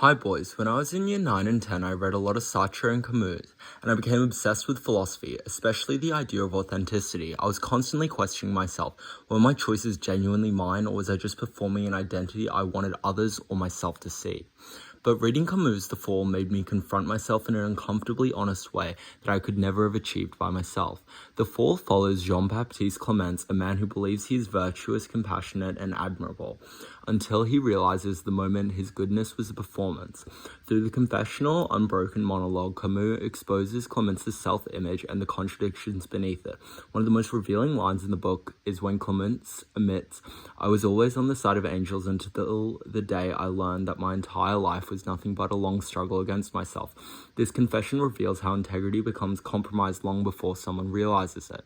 Hi boys, when I was in year 9 and 10 I read a lot of Sartre and Camus, and I became obsessed with philosophy, especially the idea of authenticity. I was constantly questioning myself, were my choices genuinely mine, or was I just performing an identity I wanted others or myself to see? But reading Camus' The Fall made me confront myself in an uncomfortably honest way that I could never have achieved by myself. The Fall follows Jean-Baptiste Clements, a man who believes he is virtuous, compassionate, and admirable, until he realizes the moment his goodness was a performance. Through the confessional, unbroken monologue, Camus exposes Clements' self-image and the contradictions beneath it. One of the most revealing lines in the book is when Clements admits, "I was always on the side of angels until the day I learned that my entire life was nothing but a long struggle against myself." This confession reveals how integrity becomes compromised long before someone realizes it.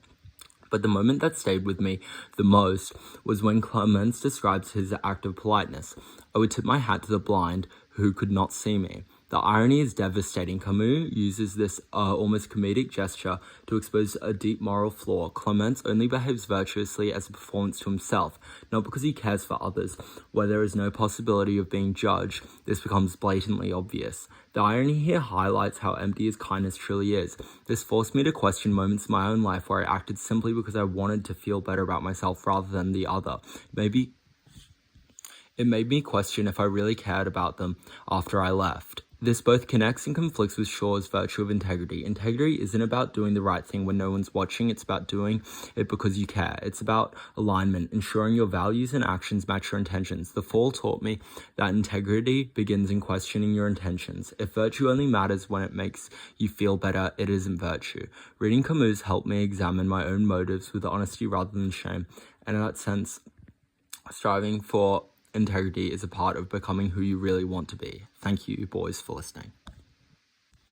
But the moment that stayed with me the most was when Clements describes his act of politeness. "I would tip my hat to the blind who could not see me." The irony is devastating. Camus uses this almost comedic gesture to expose a deep moral flaw. Clements only behaves virtuously as a performance to himself, not because he cares for others. Where there is no possibility of being judged, this becomes blatantly obvious. The irony here highlights how empty his kindness truly is. This forced me to question moments in my own life where I acted simply because I wanted to feel better about myself rather than the other. It made me question if I really cared about them after I left. This both connects and conflicts with Shaw's virtue of integrity. Integrity isn't about doing the right thing when no one's watching, it's about doing it because you care. It's about alignment, ensuring your values and actions match your intentions. The Fall taught me that integrity begins in questioning your intentions. If virtue only matters when it makes you feel better, it isn't virtue. Reading Camus helped me examine my own motives with honesty rather than shame, and in that sense, striving for integrity is a part of becoming who you really want to be. Thank you, boys, for listening.